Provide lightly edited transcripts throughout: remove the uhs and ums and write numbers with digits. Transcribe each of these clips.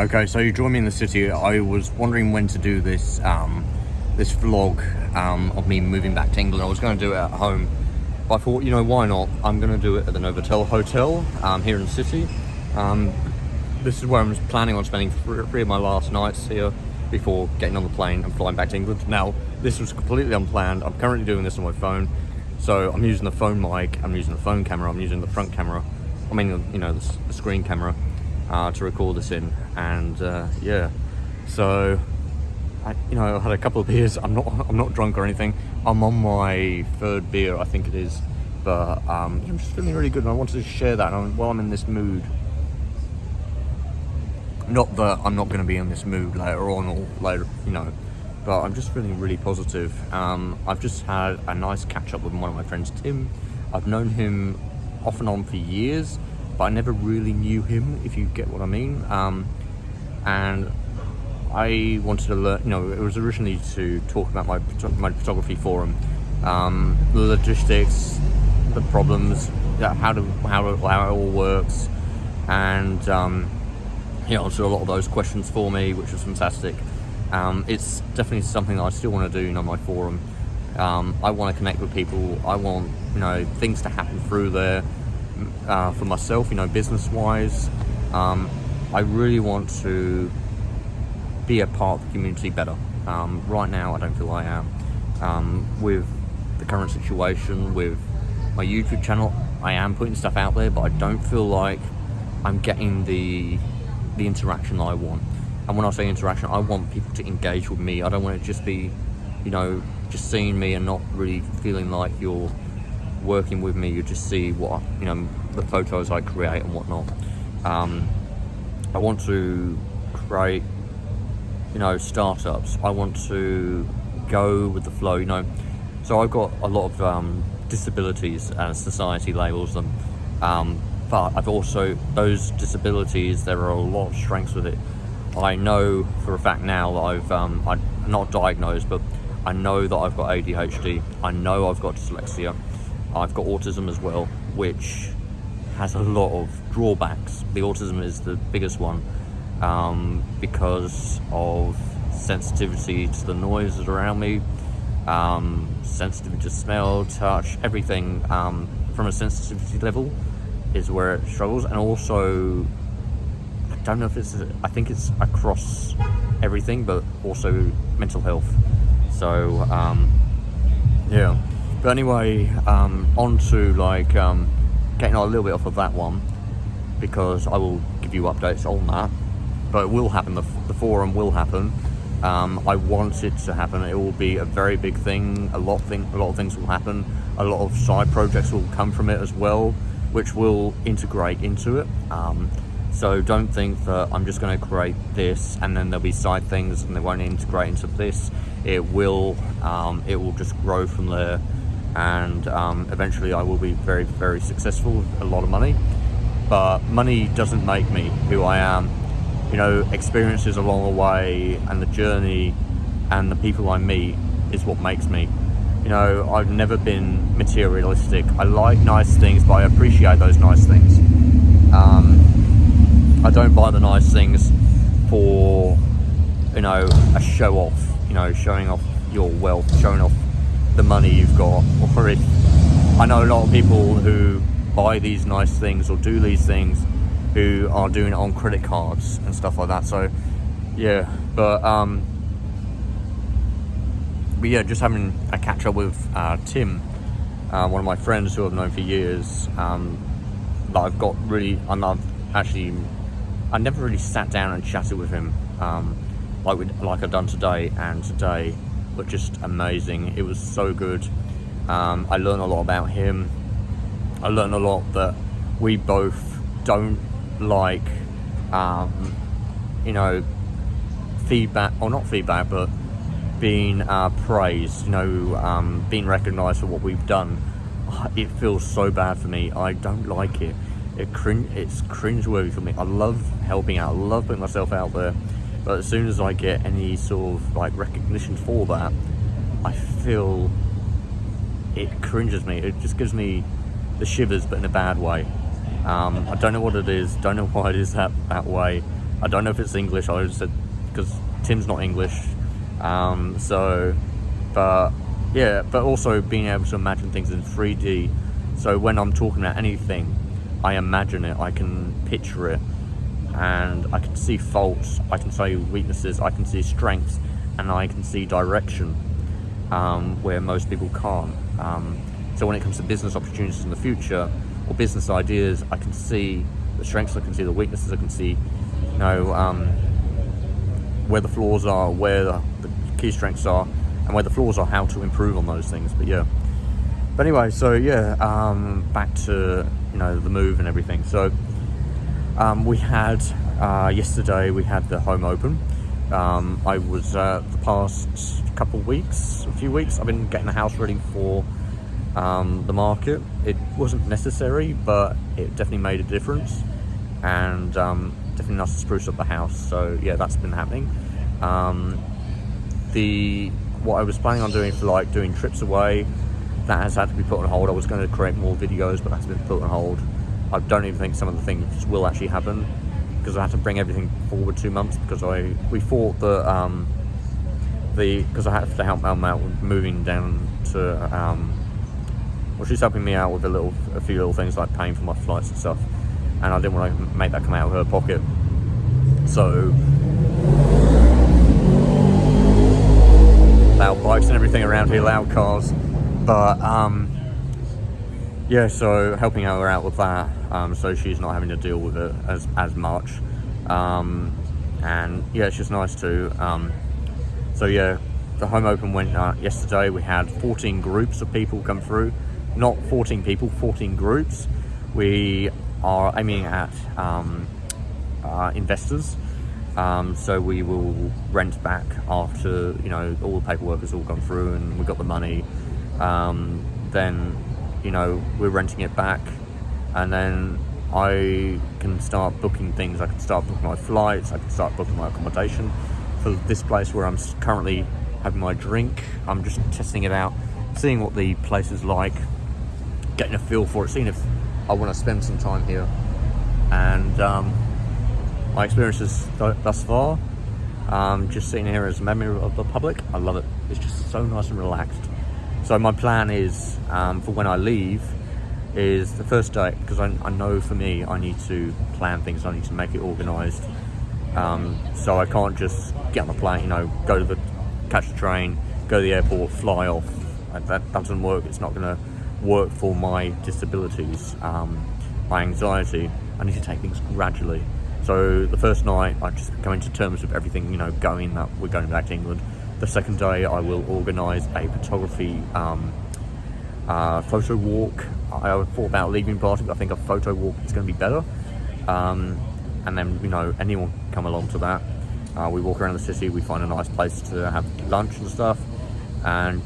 Okay, so you joined me in the city. I was wondering when to do this this vlog of me moving back to England. I was going to do it at home, but I thought, you know, why not? I'm going to do it at the Novotel Hotel here in the city. This is where I'm planning on spending three of my last nights here before getting on the plane and flying back to England. Now, this was completely unplanned. I'm currently doing this on my phone, so I'm using the phone mic, I'm using the phone camera, I'm using the front camera, I mean, you know, the screen camera to record this in. And yeah, so I've had a couple of beers. I'm not drunk or anything. I'm on my third beer, I think it is, but I'm just feeling really good, and I wanted to share that while I'm in this mood. Not that I'm not going to be in this mood later on or later, you know, but I'm just feeling really positive. I've just had a nice catch up with one of my friends, Tim. I've known him off and on for years, but I never really knew him, if you get what I mean. And I wanted to learn, you know, it was originally to talk about my photography forum, the logistics, the problems, how it all works, and he answered a lot of those questions for me, which was fantastic. It's definitely something that I still want to do, you know, my forum. I want to connect with people. I want, you know, things to happen through there for myself, you know, business-wise. I really want to be a part of the community better. Right now, I don't feel I am. With the current situation, with my YouTube channel, I am putting stuff out there, but I don't feel like I'm getting the interaction I want. And when I say interaction, I want people to engage with me. I don't want it to just be, you know, just seeing me and not really feeling like you're working with me. You just see what, you know, the photos I create and whatnot. I want to create, you know, startups. I want to go with the flow, you know. So I've got a lot of disabilities, as society labels them, but I've also, those disabilities, there are a lot of strengths with it. I know for a fact now that I'm not diagnosed, but I know that I've got ADHD. I know I've got dyslexia. I've got autism as well, which has a lot of drawbacks. The autism is the biggest one, because of sensitivity to the noises around me, sensitivity to smell, touch, everything. From a sensitivity level is where it struggles, and also I don't know if I think it's across everything, but also mental health. So yeah, but anyway, on to like getting a little bit off of that one, because I will give you updates on that. But it will happen, the forum will happen. I want it to happen. It will be a very big thing. A lot of things will happen. A lot of side projects will come from it as well, which will integrate into it. So don't think that I'm just going to create this and then there'll be side things and they won't integrate into this. It will just grow from there, and eventually I will be very, very successful with a lot of money. But money doesn't make me who I am. You know, experiences along the way and the journey and the people I meet is what makes me. You know, I've never been materialistic. I like nice things, but I appreciate those nice things. I don't buy the nice things for, you know, a show off, you know, showing off your wealth, showing off the money you've got. Or if, I know a lot of people who buy these nice things or do these things who are doing it on credit cards and stuff like that. So yeah, but yeah, just having a catch up with Tim, one of my friends who I've known for years, that I've got really, I never really sat down and chatted with him like I've done today, but just amazing. It was so good. I learned a lot about him. I learned a lot that we both don't like, you know, feedback, or not feedback, but being praised, you know, being recognized for what we've done. It feels so bad for me. I don't like it. It's cringeworthy for me. I love helping out. I love putting myself out there. But as soon as I get any sort of like recognition for that, I feel it cringes me. It just gives me the shivers, but in a bad way. I don't know what it is. Don't know why it is that way. I don't know if it's English. I just said because Tim's not English. But yeah, but also being able to imagine things in 3D. So when I'm talking about anything, I imagine it, I can picture it, and I can see faults, I can see weaknesses, I can see strengths, and I can see direction, where most people can't. So when it comes to business opportunities in the future, or business ideas, I can see the strengths, I can see the weaknesses, I can see, where the flaws are, where the key strengths are, and where the flaws are, how to improve on those things. But anyway, so back to the move and everything. So we had yesterday we had the home open. I was the past few weeks I've been getting the house ready for the market. It wasn't necessary, but it definitely made a difference, and definitely nice to spruce up the house. So yeah, that's been happening. What I was planning on doing for doing trips away, that has had to be put on hold. I was going to create more videos, but that's been put on hold. I don't even think some of the things will actually happen, because I had to bring everything forward 2 months, because we thought that because I had to help Mum out with moving down to she's helping me out with a few little things like paying for my flights and stuff, and I didn't want to make that come out of her pocket. So loud bikes and everything around here, loud cars, but so helping her out with that, so she's not having to deal with it as much, and it's just nice to the home open went yesterday. We had 14 groups of people come through, not 14 people, 14 groups. We are aiming at investors. So we will rent back after all the paperwork has all gone through and we got the money. Then we're renting it back, and then I can start booking things. I can start booking my flights. I can start booking my accommodation for this place where I'm currently having my drink. I'm just testing it out, seeing what the place is like, getting a feel for it, seeing if I want to spend some time here. And my experiences thus far, just sitting here as a member of the public, I love it. It's just so nice and relaxed. So my plan is, for when I leave, is the first day, because I know for me, I need to plan things, I need to make it organised. So I can't just get on the plane, catch the train, go to the airport, fly off. That doesn't work. It's not going to work for my disabilities, my anxiety. I need to take things gradually. So the first night, I just come to terms with everything, going that we're going back to England. The second day, I will organise a photography photo walk. I thought about leaving party, but I think a photo walk is going to be better. And then, anyone can come along to that. We walk around the city, we find a nice place to have lunch and stuff, and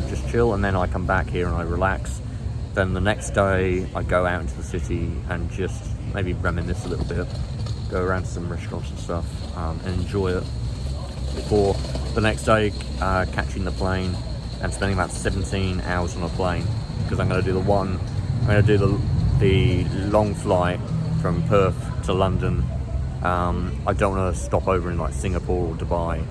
just chill. And then I come back here and I relax. Then the next day, I go out into the city and just maybe reminisce a little bit, go around to some restaurants and stuff, and enjoy it before the next day catching the plane and spending about 17 hours on a plane, because I'm going to do the long flight from Perth to London. I don't want to stop over in Singapore or Dubai,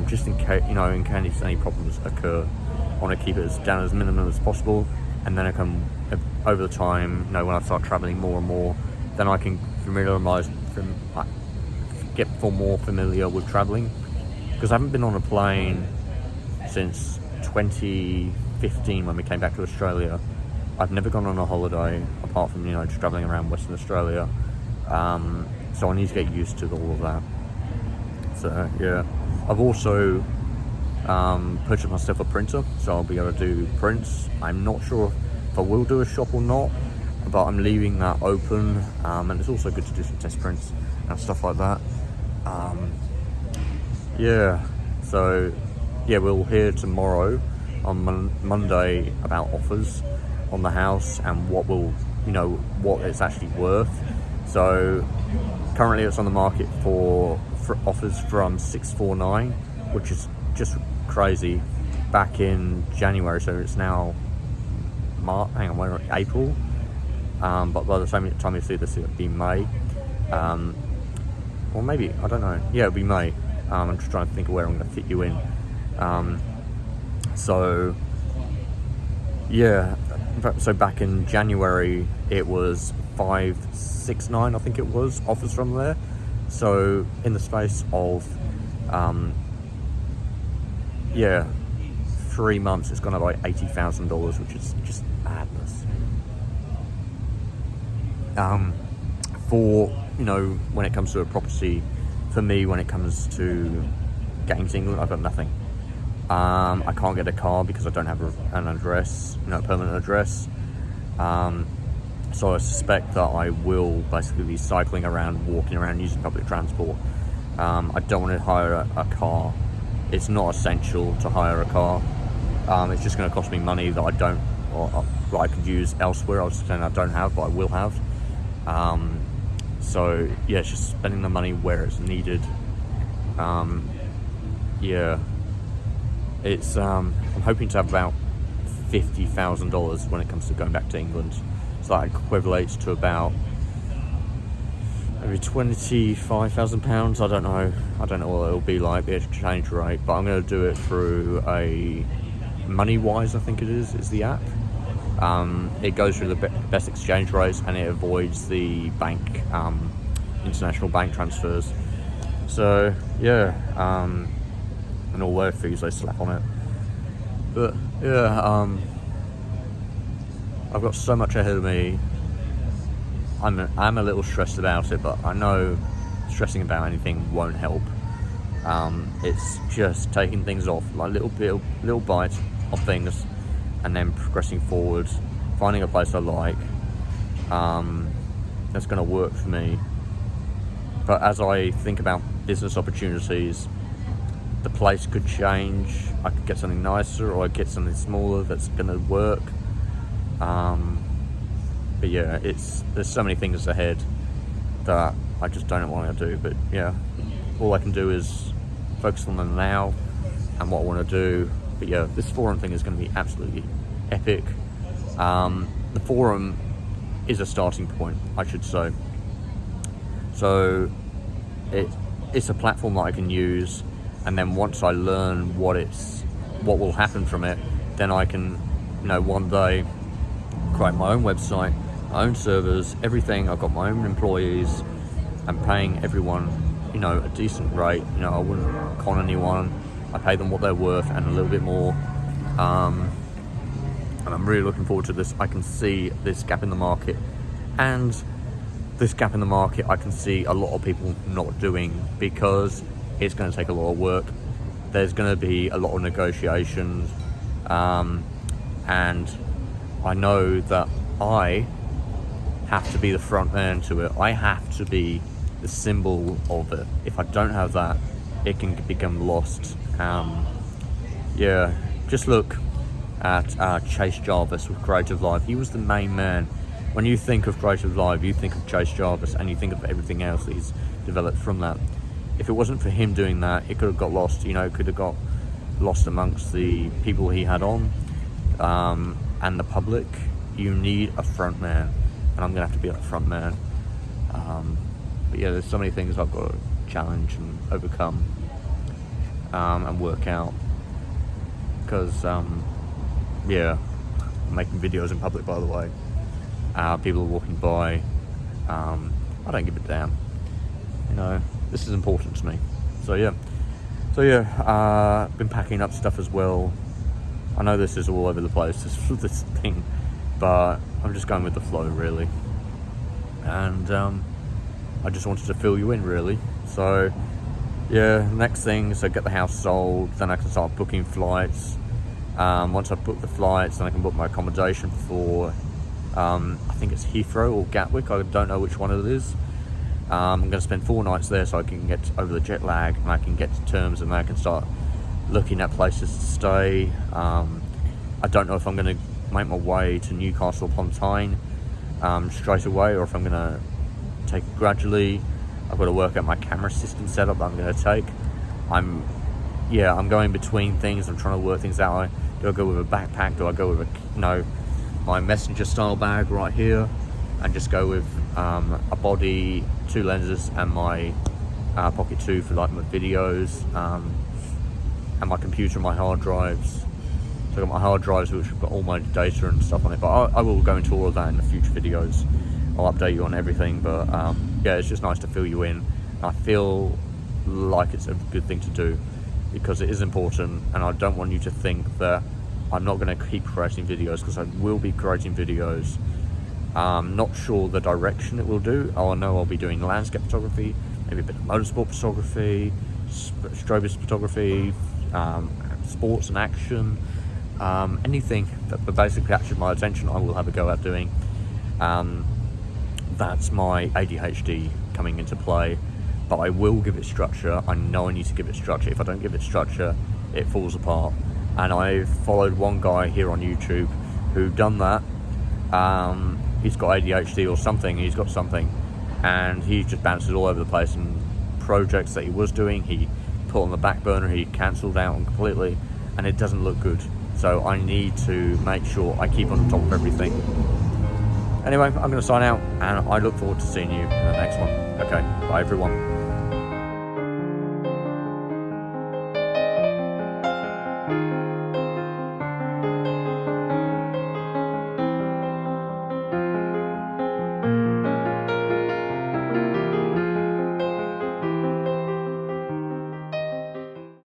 just in case in case any problems occur. I want to keep it down as minimum as possible, and then I can, over the time, when I start traveling more and more, then I can get more familiar with traveling, because I haven't been on a plane since 2015 when we came back to Australia. I've never gone on a holiday apart from just traveling around Western Australia, so I need to get used to all of that. So yeah, I've also purchased myself a printer, so I'll be able to do prints. I'm not sure if I will do a shop or not, but I'm leaving that open, and it's also good to do some test prints and stuff like that. We'll hear tomorrow on Monday about offers on the house and what it's actually worth. So currently it's on the market for offers from 649, which is just crazy, back in January. So it's now April, but by the time you see this, it'll be May. or maybe, I don't know. Yeah, it'll be May. I'm just trying to think of where I'm going to fit you in. So yeah, so back in January it was 569, I think it was, offers from there. So in the space of 3 months, it's gone up by $80,000, which is just madness. For, you know, when it comes to a property, for me, when it comes to getting to England, I've got nothing. I can't get a car because I don't have an address, you know, a permanent address. So I suspect that I will basically be cycling around, walking around, using public transport. I don't want to hire a car. It's not essential to hire a car. It's just going to cost me money that I don't, or that I could use elsewhere. I was saying I don't have, but I will have. So yeah, it's just spending the money where it's needed. Yeah, it's I'm hoping to have about $50,000 when it comes to going back to England. So that equates to about maybe £25,000. I don't know what it'll be like, the exchange rate, but I'm going to do it through a MoneyWise, I think it is the app. It goes through the best exchange rates, and it avoids the bank, international bank transfers. So yeah, and all their fees they slap on it. But yeah, I've got so much ahead of me. I'm a little stressed about it, but I know stressing about anything won't help. It's just taking things off, like little bites of things, and then progressing forward, finding a place I like, that's going to work for me. But as I think about business opportunities, the place could change. I could get something nicer, or I get something smaller that's going to work. But yeah, there's so many things ahead that I just don't know what I'm going to do. But yeah, all I can do is focus on the now and what I want to do. But yeah, this forum thing is going to be absolutely epic. The forum is a starting point, I should say. So it's a platform that I can use, and then once I learn what will happen from it, then I can, you know, one day create my own website, my own servers, everything. I've got my own employees. I'm paying everyone, you know, a decent rate. You know, I wouldn't con anyone. I pay them what they're worth and a little bit more. And I'm really looking forward to this. I can see this gap in the market, and this gap in the market I can see a lot of people not doing, because it's going to take a lot of work. There's going to be a lot of negotiations, and I know that I have to be the front man to it. I have to be the symbol of it. If I don't have that, it can become lost. Yeah, just look at Chase Jarvis with Creative Live. He was the main man. When you think of Creative Live, you think of Chase Jarvis, and you think of everything else that he's developed from that. If it wasn't for him doing that, it could have got lost. You know, it could have got lost amongst the people he had on, and the public. You need a front man, and I'm gonna have to be that front man. But yeah, there's so many things I've got to challenge and overcome, and work out, because yeah, I'm making videos in public, by the way. People are walking by. I don't give a damn. You know, this is important to me. So yeah, been packing up stuff as well. I know this is all over the place, this thing, but I'm just going with the flow, really. And I just wanted to fill you in, really. So yeah, next thing, so get the house sold, then I can start booking flights. Once I've booked the flights, then I can book my accommodation for I think it's Heathrow or Gatwick, I don't know which one it is. I'm going to spend 4 nights there, so I can get over the jet lag, and I can get to terms, and then I can start looking at places to stay. I don't know if I'm going to make my way to Newcastle upon Tyne straight away, or if I'm going to take it gradually. I've got to work out my camera system setup that I'm going to take. I'm going between things. I'm trying to work things out. Do I go with a backpack? Do I go with my messenger style bag right here, and just go with a body, 2 lenses, and my Pocket 2 for like my videos, and my computer and my hard drives. So I've got my hard drives which have got all my data and stuff on it, but I will go into all of that in the future videos. I'll update you on everything, but yeah, it's just nice to fill you in. I feel like it's a good thing to do because it is important, and I don't want you to think that I'm not going to keep creating videos, because I will be creating videos. Not sure the direction it will do. I know I'll be doing landscape photography, maybe a bit of motorsport photography, strobist photography, sports and action, anything that basically captures my attention I will have a go at doing. That's my ADHD coming into play, but I will give it structure. I know I need to give it structure. If I don't give it structure, it falls apart. And I followed one guy here on YouTube who done that. He's got ADHD or something, he's got something, and he just bounces all over the place, and projects that he was doing, he put on the back burner, he cancelled out completely, and it doesn't look good. So I need to make sure I keep on top of everything. Anyway, I'm going to sign out, and I look forward to seeing you in the next one. Okay, bye everyone.